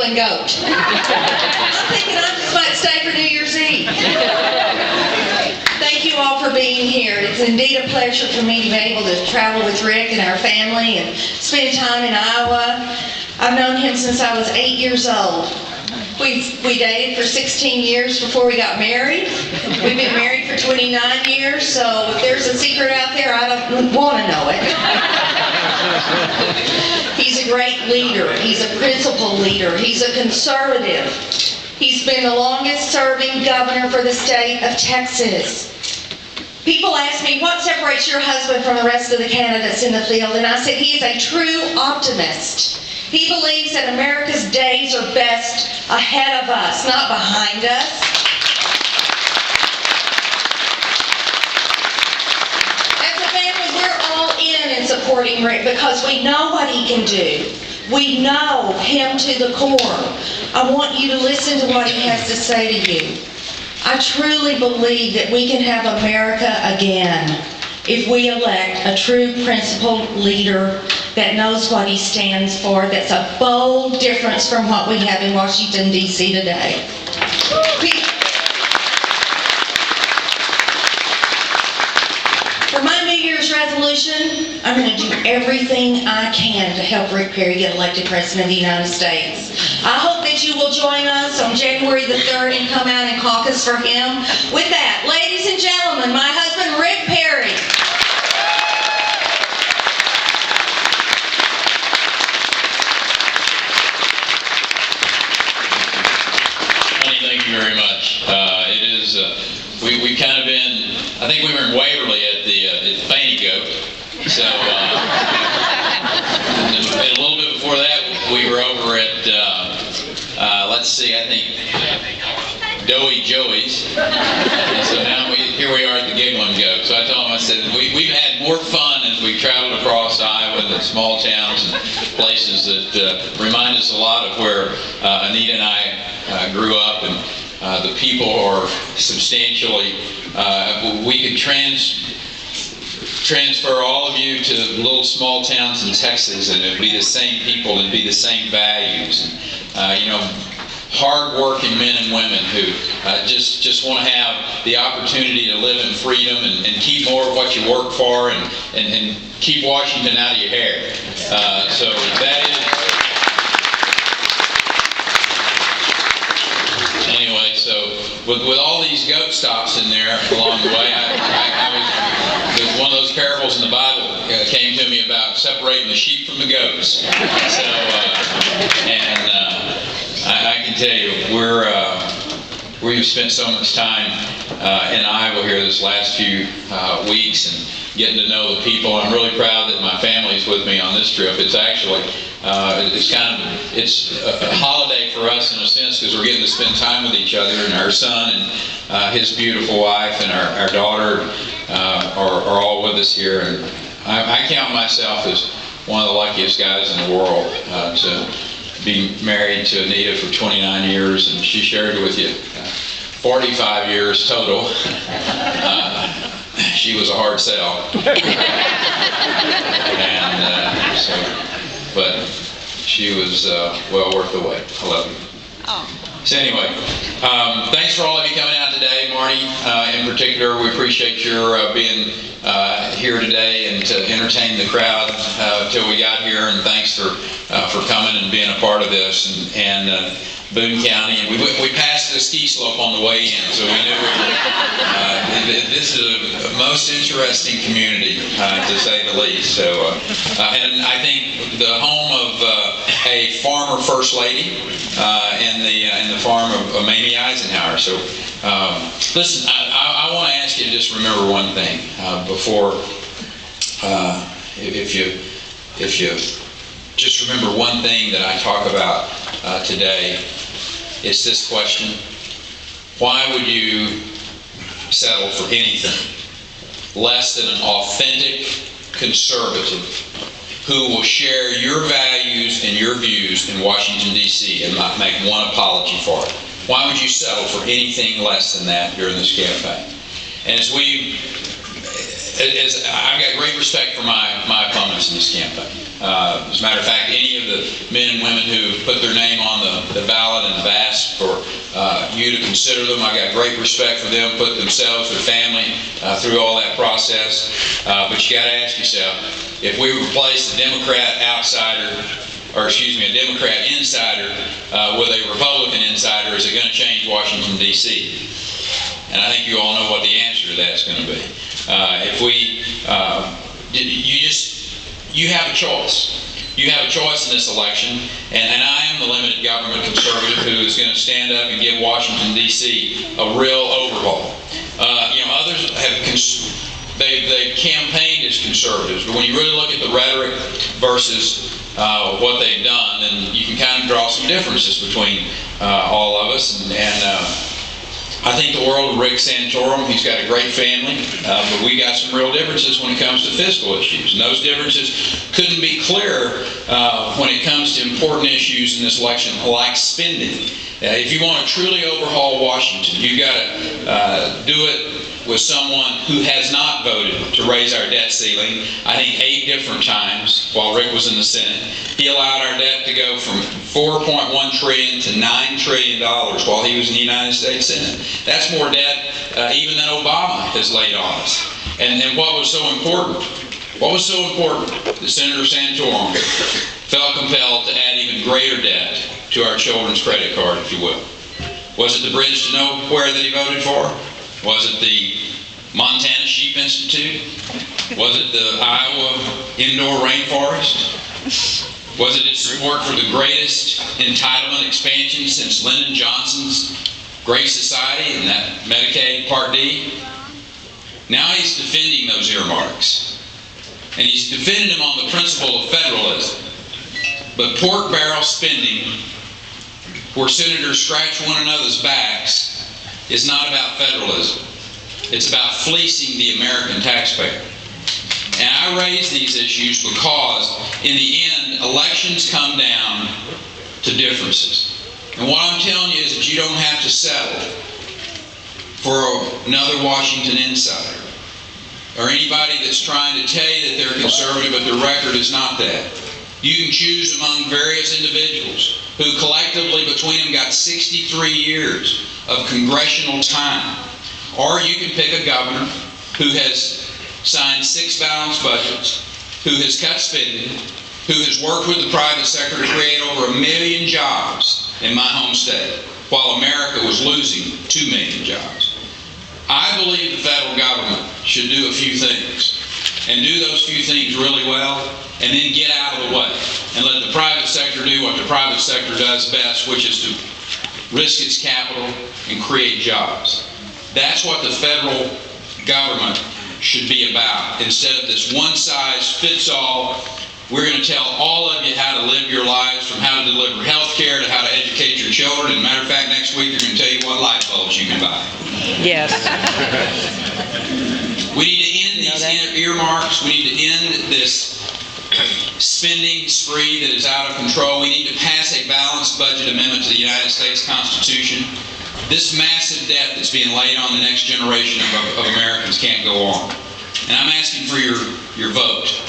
giggling goat. I'm thinking I just might stay for New Year's Eve. Thank you all for being here. It's indeed a pleasure for me to be able to travel with Rick and our family and spend time in Iowa. I've known him since I was 8 years old. We dated for 16 years before we got married. We've been married for 29 years, so if there's a secret out there, I don't want to know it. He's a great leader. He's a principled leader. He's a conservative. He's been the longest-serving governor for the state of Texas. People ask me, what separates your husband from the rest of the candidates in the field? And I said, he is a true optimist. He believes that America's days are best ahead of us, not behind us. As a family, we're all in supporting Rick because we know what he can do. We know him to the core. I want you to listen to what he has to say to you. I truly believe that we can have America again if we elect a true principled leader that knows what he stands for, that's a bold difference from what we have in Washington, D.C. today. For my New Year's resolution, I'm going to do everything I can to help Rick Perry get elected President of the United States. I hope that you will join us on January the 3rd and come out and caucus for him. With that, ladies and gentlemen, my husband, Rick Perry. Thank you very much. It is, we've kind of been, I think we were in Waverly at the Fanny Goat. So, and a little bit before that, we were over at, let's see, I think, Doughy Joey's. And so now here we are at the Giggling Goat. So I told him, I said, we've had more fun as we've traveled across Iowa, the small towns and places that remind us a lot of where Anita and I grew up, and the people are substantially, we could transfer all of you to little small towns in Texas, and it'd be the same people and be the same values. And, hard-working men and women who just want to have the opportunity to live in freedom and keep more of what you work for and keep Washington out of your hair. So that is... Anyway, so with all these goat stops in there along the way, there's one of those parables in the Bible came to me about separating the sheep from the goats. So, I can tell you, we've spent so much time in Iowa here this last few weeks and getting to know the people. I'm really proud that my family's with me on this trip. It's actually, it's a holiday for us in a sense because we're getting to spend time with each other, and our son and his beautiful wife and our daughter are all with us here. And I count myself as one of the luckiest guys in the world to be married to Anita for 29 years, and she shared with you 45 years total. She was a hard sell. But she was well worth the wait. I love you. Oh. So anyway, thanks for all of you coming out today. Marty, in particular, we appreciate your being here today and to entertain the crowd till we got here. And thanks for coming and being a part of this. And Boone County, and we passed the ski slope on the way in, so we knew this is a most interesting community, to say the least. So, and I think the home of a former First Lady in the farm of Mamie Eisenhower. So, listen, I want to ask you to just remember one thing before, if you just remember one thing that I talk about today. It's this question: why would you settle for anything less than an authentic conservative who will share your values and your views in Washington, D.C. and not make one apology for it? Why would you settle for anything less than that during this campaign? And as I've got great respect for my opponents in this campaign. As a matter of fact, any of the men and women who put their name on the consider them. I got great respect for them, put themselves, their family through all that process. But you got to ask yourself, if we replace a Democrat insider with a Republican insider, is it going to change Washington, D.C.? And I think you all know what the answer to that's going to be. You have a choice. You have a choice in this election, and I am the limited government conservative who is going to stand up and give Washington, D.C. a real overhaul. Others have they campaigned as conservatives, but when you really look at the rhetoric versus what they've done, then you can kind of draw some differences between all of us. And I think the world of Rick Santorum. He's got a great family, but we got some real differences when it comes to fiscal issues. And those differences couldn't be clearer when it comes to important issues in this election, like spending. If you want to truly overhaul Washington, you've got to do it with someone who has not voted to raise our debt ceiling, I think 8 different times while Rick was in the Senate. He allowed our debt to go from $4.1 trillion to $9 trillion while he was in the United States Senate. That's more debt even than Obama has laid on us. And what was so important? What was so important that Senator Santorum felt compelled to add even greater debt to our children's credit card, if you will? Was it the bridge to nowhere that he voted for? Was it the Montana Sheep Institute? Was it the Iowa indoor rainforest? Was it his support for the greatest entitlement expansion since Lyndon Johnson's Great Society and that Medicaid Part D? Now he's defending those earmarks. And he's defending them on the principle of federalism. But pork barrel spending, where senators scratch one another's backs, is not about federalism. It's about fleecing the American taxpayer. And I raise these issues because, in the end, elections come down to differences. And what I'm telling you is that you don't have to settle for another Washington insider or anybody that's trying to tell you that they're conservative, but their record is not that. You can choose among various individuals who collectively between them got 63 years of congressional time. Or you can pick a governor who has signed 6 balanced budgets, who has cut spending, who has worked with the private sector to create over 1 million jobs in my home state, while America was losing 2 million jobs. I believe the federal government should do a few things, and do those few things really well, and then get out of the way, and let the private sector do what the private sector does best, which is to risk its capital and create jobs. That's what the federal government should be about, instead of this one-size-fits-all. We're going to tell all of you how to live your lives, from how to deliver health care to how to educate your children. And matter of fact, next week they're going to tell you what light bulbs you can buy. Yes. We need to end these earmarks. We need to end this spending spree that is out of control. We need to pass a balanced budget amendment to the United States Constitution. This massive debt that's being laid on the next generation of Americans can't go on. And I'm asking for your vote.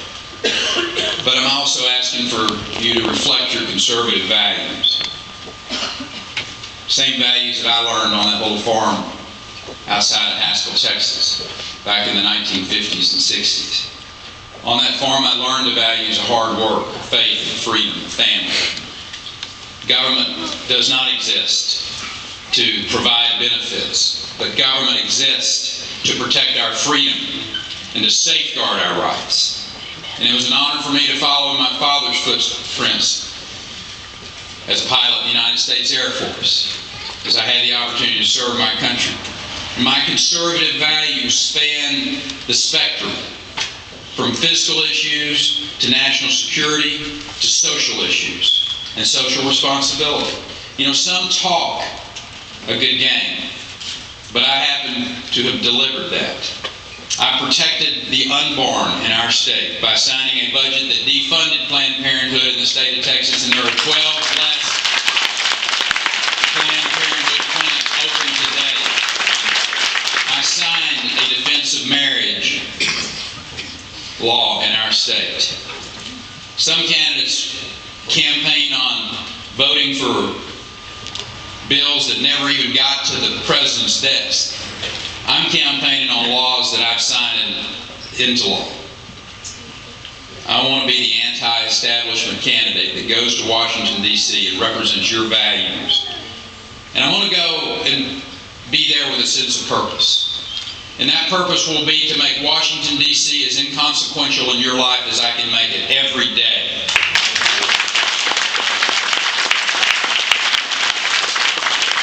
But I'm also asking for you to reflect your conservative values. Same values that I learned on that little farm outside of Haskell, Texas, back in the 1950s and 60s. On that farm, I learned the values of hard work, faith, and freedom, family. Government does not exist to provide benefits, but government exists to protect our freedom and to safeguard our rights. And it was an honor for me to follow in my father's footprints as a pilot in the United States Air Force, as I had the opportunity to serve my country. And my conservative values span the spectrum, from fiscal issues to national security to social issues and social responsibility. You know, some talk a good game, but I happen to have delivered that. I protected the unborn in our state by signing a budget that defunded Planned Parenthood in the state of Texas, and there are 12 less Planned Parenthood clinics open today. I signed a defense of marriage law in our state. Some candidates campaign on voting for bills that never even got to the president's desk. I'm campaigning on laws that I've signed into law. I want to be the anti-establishment candidate that goes to Washington, D.C. and represents your values. And I want to go and be there with a sense of purpose. And that purpose will be to make Washington, D.C. as inconsequential in your life as I can make it every day.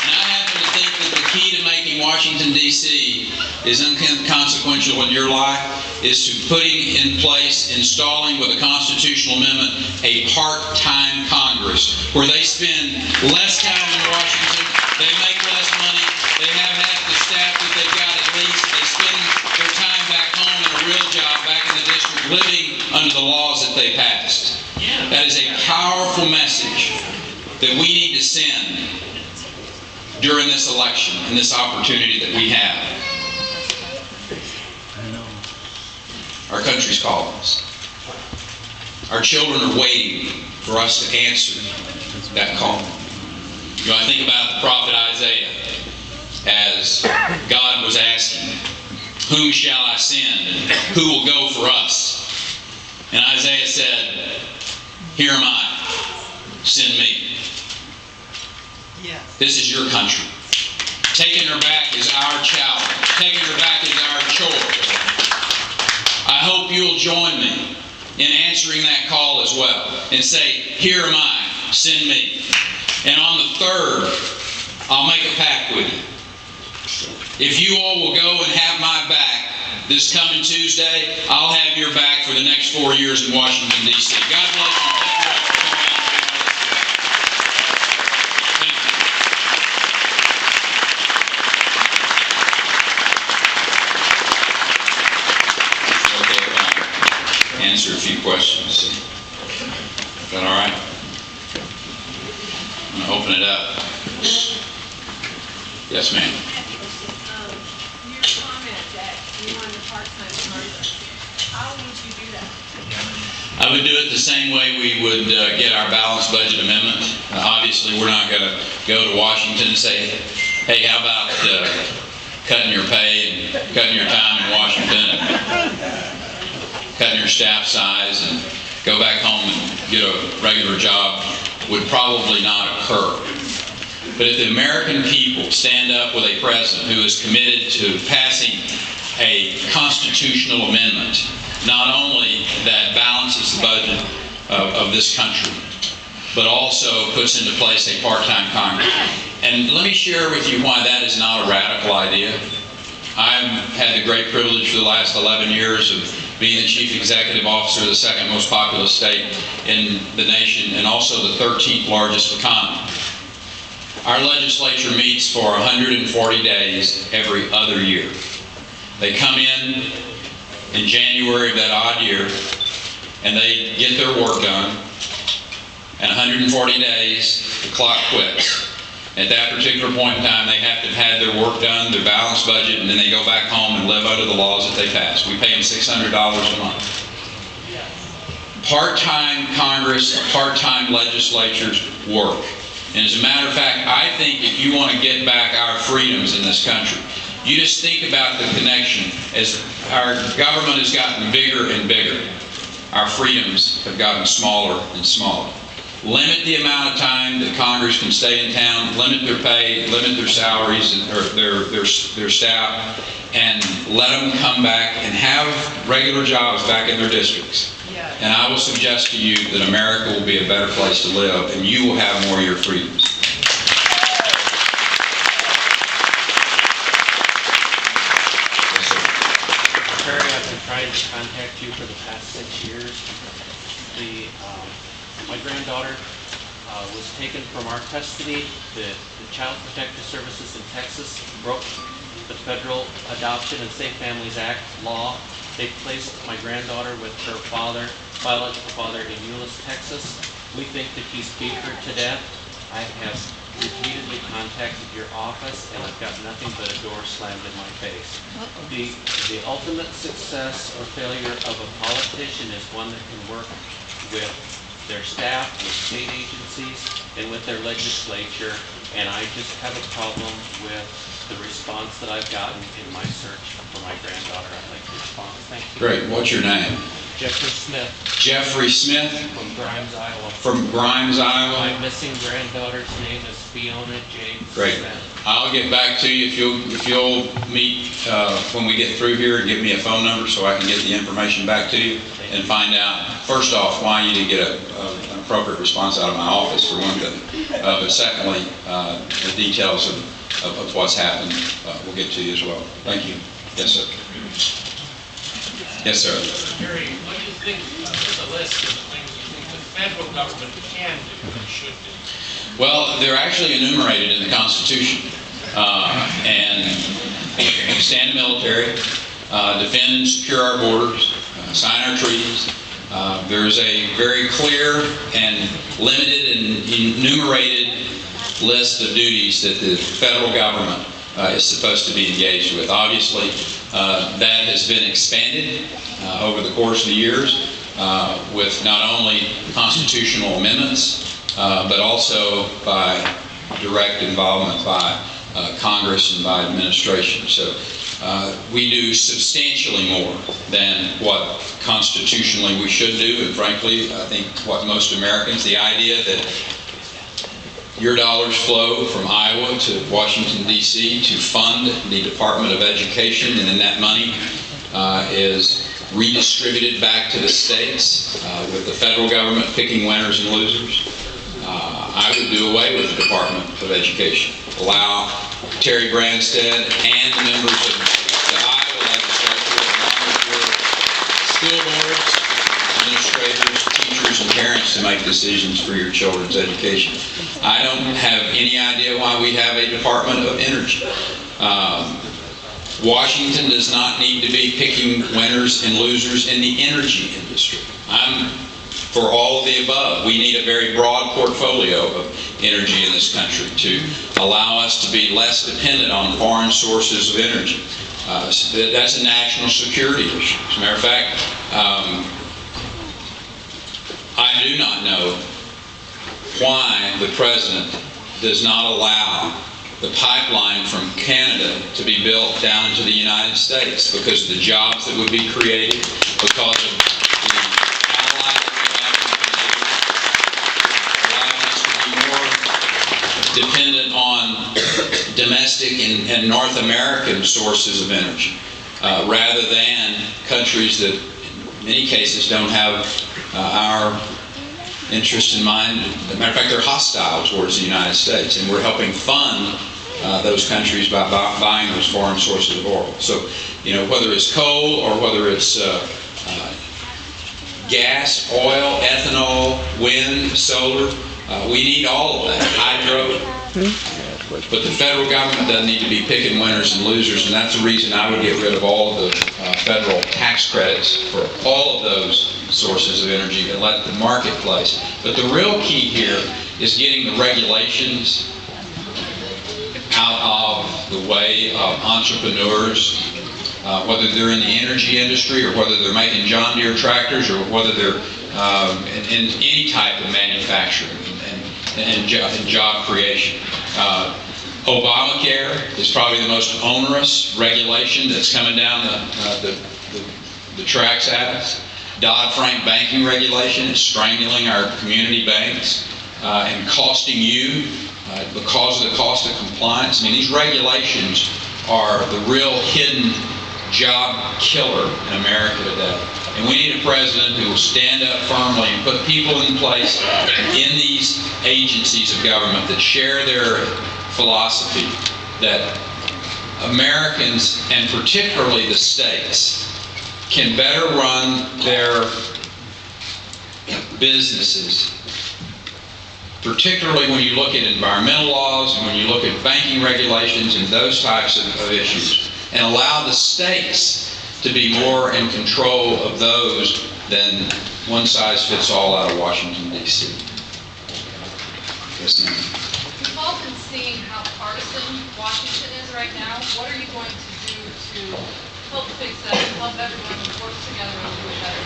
And I happen to think that the key to making Washington, D.C. is inconsequential in your life is to putting in place, installing with a constitutional amendment, a part-time Congress where they spend less time in Washington, they make less money, they have half the staff that they've got at least, they spend their time back home in a real job back in the district living under the laws that they passed. That is a powerful message that we need to send during this election and this opportunity that we have. Our country's calling us. Our children are waiting for us to answer that call. You know, I think about the prophet Isaiah as God was asking, whom shall I send and who will go for us? And Isaiah said, here am I, send me. This is your country. Taking her back is our challenge. Taking her back is our chore. I hope you'll join me in answering that call as well and say, here am I, send me. And on the 3rd, I'll make a pact with you. If you all will go and have my back this coming Tuesday, I'll have your back for the next 4 years in Washington, D.C. God bless you. Answer a few questions. Is that all right? I'm going to open it up. Yes, ma'am. Your comment that you want a part-time Congress, how would you do that? I would do it the same way we would get our balanced budget amendment. Obviously, we're not going to go to Washington and say, hey, how about cutting your pay and cutting your time in Washington and cutting your staff size and go back home and get a regular job would probably not occur. But if the American people stand up with a president who is committed to passing a constitutional amendment, not only that balances the budget of this country, but also puts into place a part-time Congress. And let me share with you why that is not a radical idea. I've had the great privilege for the last 11 years of being the chief executive officer of the second most populous state in the nation and also the 13th largest economy. Our legislature meets for 140 days every other year. They come in January of that odd year and they get their work done, and 140 days the clock quits. At that particular point in time, they have to have had their work done, their balanced budget, and then they go back home and live under the laws that they pass. We pay them $600 a month. Part-time Congress, part-time legislatures work. And as a matter of fact, I think if you want to get back our freedoms in this country, you just think about the connection. As our government has gotten bigger and bigger, our freedoms have gotten smaller and smaller. Limit the amount of time that Congress can stay in town, limit their pay, limit their salaries, or their staff, and let them come back and have regular jobs back in their districts. And I will suggest to you that America will be a better place to live, and you will have more of your freedoms. Yes, sir. Terry, I've been trying to contact you for the past 6 years. My granddaughter was taken from our custody. The Child Protective Services in Texas broke the Federal Adoption and Safe Families Act law. They placed my granddaughter with her father, biological father, in Euless, Texas. We think that he's beat her to death. I have repeatedly contacted your office, and I've got nothing but a door slammed in my face. The ultimate success or failure of a politician is one that can work with their staff, with state agencies, and with their legislature and I just have a problem with the response that I've gotten in my search for my granddaughter. I'd like the response. Thank you. Great. What's your name? Jeffrey Smith Jeffrey Smith from Grimes, Iowa. from Grimes, Iowa. My missing granddaughter's name is Fiona Jade Great. Smith. I'll get back to you if you'll meet when we get through here and give me a phone number so I can get the information back to you and find out, first off, why you didn't get an appropriate response out of my office, for one thing. But secondly, the details of what's happened, we'll get to you as well. Thank you. Yes, sir. Yes, sir. Gary, what do you think, there's a list of the things you think the federal government can do and should do? Well, they're actually enumerated in the Constitution. And stand the military, defend and secure our borders, sign our treaties. There's a very clear and limited and enumerated list of duties that the federal government is supposed to be engaged with. Obviously, that has been expanded over the course of the years with not only constitutional amendments, but also by direct involvement by Congress and by administration. So we do substantially more than what constitutionally we should do, and frankly, I think what most Americans, the idea that your dollars flow from Iowa to Washington, D.C. to fund the Department of Education, and then that money is redistributed back to the states with the federal government picking winners and losers. I would do away with the Department of Education. Allow Terry Branstad and the members of the Iowa legislature, along with your school boards, administrators, teachers, and parents to make decisions for your children's education. I don't have any idea why we have a Department of Energy. Washington does not need to be picking winners and losers in the energy industry. I'm for all of the above. We need a very broad portfolio of energy in this country to allow us to be less dependent on foreign sources of energy. That's a national security issue. As a matter of fact, I do not know why the president does not allow the pipeline from Canada to be built down into the United States, because of the jobs that would be created, because of the ally that we have, allowing us to be more dependent on domestic and North American sources of energy, rather than countries that in many cases don't have our interest in mind. As a matter of fact, they're hostile towards the United States, and we're helping fund those countries by buying those foreign sources of oil. So, whether it's coal or whether it's gas, oil, ethanol, wind, solar, we need all of that. Hydro. But the federal government doesn't need to be picking winners and losers, and that's the reason I would get rid of all of the federal tax credits for all of those sources of energy and let the marketplace. But the real key here is getting the regulations out of the way of entrepreneurs, whether they're in the energy industry or whether they're making John Deere tractors or whether they're in any type of manufacturing and job creation. Obamacare is probably the most onerous regulation that's coming down the tracks at us. Dodd-Frank banking regulation is strangling our community banks and costing you because of the cost of compliance. I mean, these regulations are the real hidden job killer in America today. And we need a president who will stand up firmly and put people in place in these agencies of government that share their philosophy, that Americans, and particularly the states, can better run their businesses, particularly when you look at environmental laws and when you look at banking regulations and those types of issues, and allow the states to be more in control of those than one size fits all out of Washington, D.C. Yes, ma'am. We've all been seeing how partisan Washington is right now. What are you going to do to help fix that, help everyone work together and do it better?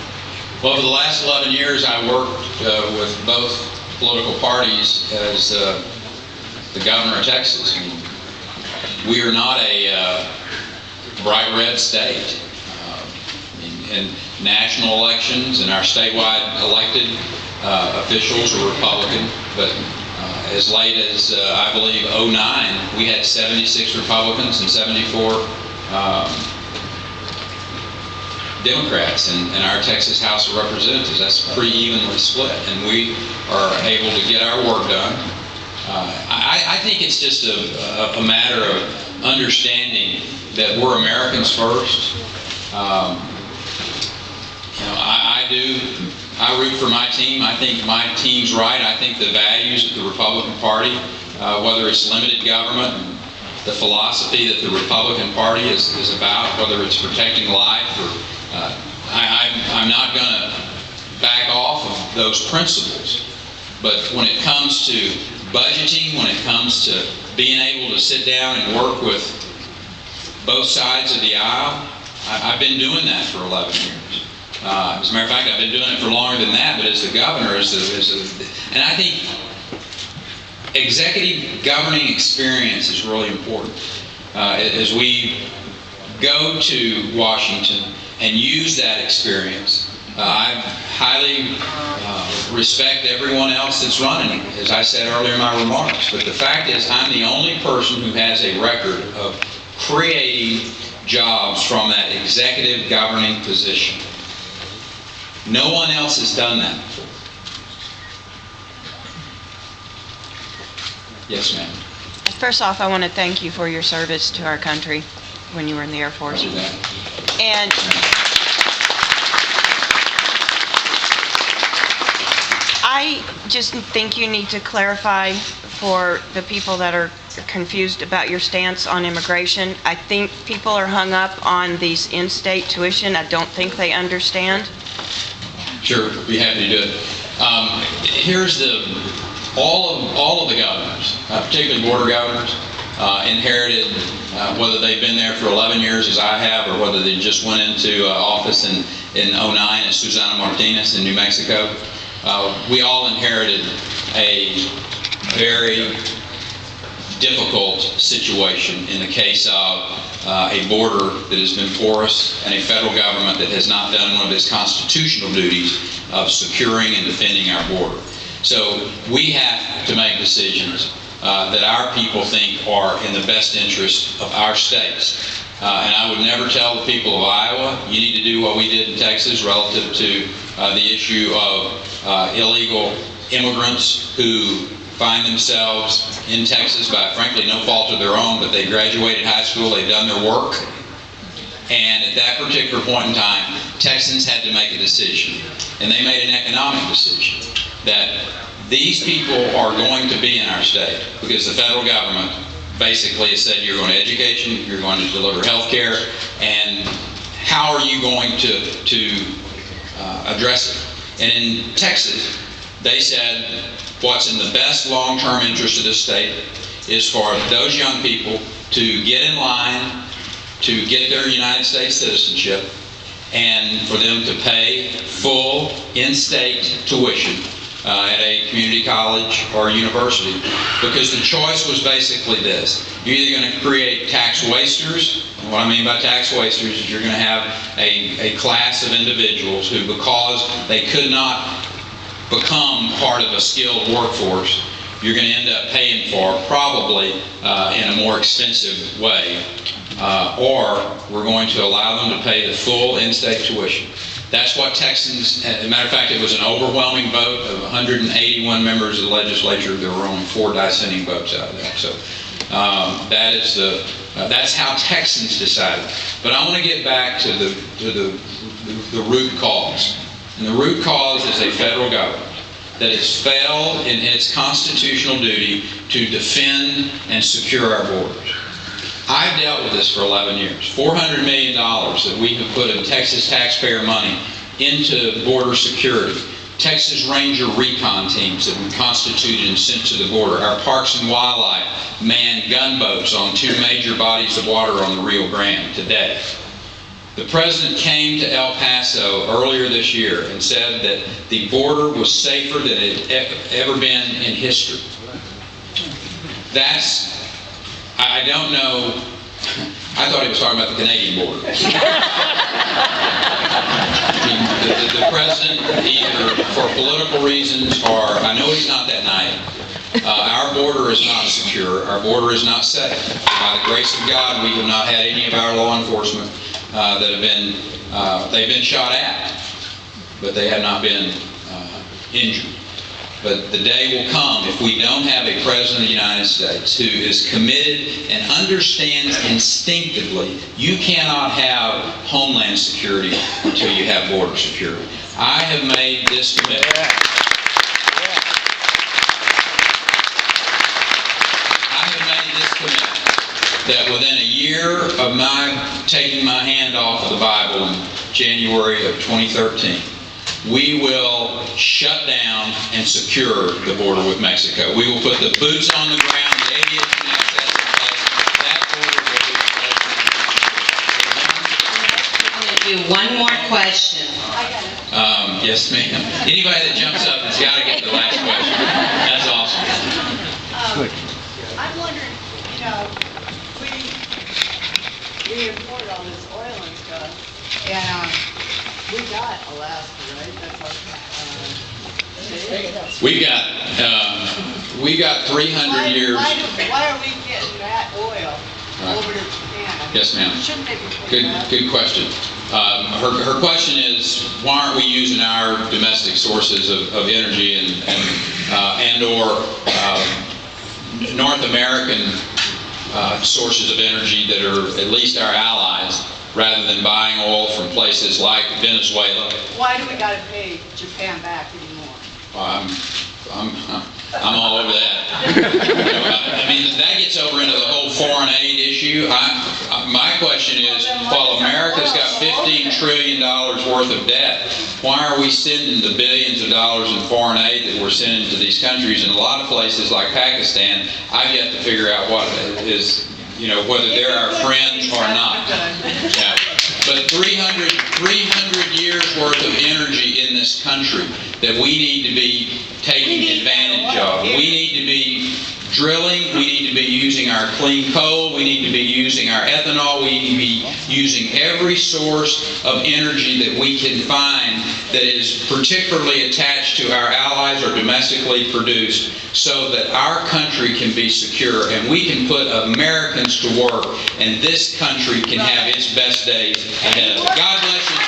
Well, for the last 11 years, I worked with both political parties as the governor of Texas. I mean, we are not a bright red state. In national elections and our statewide elected officials are Republican, but as late as I believe 2009, we had 76 Republicans and 74 Democrats in our Texas House of Representatives. That's pretty evenly split, and we are able to get our work done. I think it's just a matter of understanding that we're Americans first. I root for my team. I think my team's right. I think the values of the Republican Party, whether it's limited government, the philosophy that the Republican Party is about, whether it's protecting life, or I'm not going to back off of those principles. But when it comes to budgeting, when it comes to being able to sit down and work with both sides of the aisle, I've been doing that for 11 years. As a matter of fact, I've been doing it for longer than that, but as the governor, and I think executive governing experience is really important. As we go to Washington and use that experience, I highly respect everyone else that's running, as I said earlier in my remarks. But the fact is, I'm the only person who has a record of creating jobs from that executive governing position. No one else has done that before. Yes, ma'am. First off, I want to thank you for your service to our country when you were in the Air Force. Roger that. And I just think you need to clarify for the people that are confused about your stance on immigration. I think people are hung up on these in-state tuition. I don't think they understand. Sure, be happy to do it. Here's all of the governors, particularly border governors, inherited, whether they've been there for 11 years as I have, or whether they just went into office in 2009 as Susana Martinez in New Mexico. We all inherited a very difficult situation in the case of a border that has been porous and a federal government that has not done one of its constitutional duties of securing and defending our border. So we have to make decisions that our people think are in the best interest of our states. And I would never tell the people of Iowa, you need to do what we did in Texas relative to the issue of illegal immigrants who find themselves in Texas by, frankly, no fault of their own, but they graduated high school, they've done their work, and at that particular point in time, Texans had to make a decision, and they made an economic decision that these people are going to be in our state because the federal government basically has said you're going to education, you're going to deliver health care, and how are you going to address it? And in Texas, they said what's in the best long-term interest of this state is for those young people to get in line to get their United States citizenship and for them to pay full in-state tuition at a community college or university, because the choice was basically this. You're either going to create tax wasters, and what I mean by tax wasters is you're going to have a class of individuals who, because they could not become part of a skilled workforce, you're going to end up paying for probably in a more expensive way, or we're going to allow them to pay the full in-state tuition. That's what Texans, as a matter of fact, it was an overwhelming vote of 181 members of the legislature. There were only 4 dissenting votes out of that. So that's how Texans decided. But I want to get back to the root cause. And the root cause is a federal government that has failed in its constitutional duty to defend and secure our borders. I've dealt with this for 11 years. $400 million that we have put in Texas taxpayer money into border security. Texas Ranger recon teams that we constituted and sent to the border. Our Parks and Wildlife manned gunboats on 2 major bodies of water on the Rio Grande today. The president came to El Paso earlier this year and said that the border was safer than it had ever been in history. I don't know, I thought he was talking about the Canadian border. The president, either for political reasons or, I know he's not that naive. Our border is not secure. Our border is not safe. By the grace of God, we have not had any of our law enforcement that have been, they've been shot at, but they have not been injured. But the day will come if we don't have a President of the United States who is committed and understands instinctively you cannot have homeland security until you have border security. I have made this commitment. I have made this commitment that within a year of my taking my hand off of the Bible in January of 2013, we will shut down and secure the border with Mexico. We will put the boots on the ground, the aviation access in place. That border will be I'm going to do one more question. yes, ma'am. Anybody that jumps up has got to get the last question. That's awesome. I'm wondering, we import all this oil and stuff, and we got Alaska, right? That's our state. We've got 300 years. Why are we getting that oil over to Japan? Yes, ma'am. Shouldn't they be putting that? Good question. Her question is, why aren't we using our domestic sources of energy and or North American sources of energy that are at least our allies, rather than buying oil from places like Venezuela? Why do we gotta pay Japan back anymore? I'm all over that. I mean, that gets over into the whole foreign aid issue. My question is, while America's got $15 trillion worth of debt, why are we sending the billions of dollars in foreign aid that we're sending to these countries? In a lot of places like Pakistan, I've yet to figure out what is, whether they're our friends or not. Yeah. But 300 years worth of energy in this country that we need to be taking advantage of. We need to be drilling, we need to be using our clean coal, we need to be using our ethanol, we need to be using every source of energy that we can find that is particularly attached to our allies or domestically produced, so that our country can be secure and we can put Americans to work and this country can have its best days ahead of it. God bless you.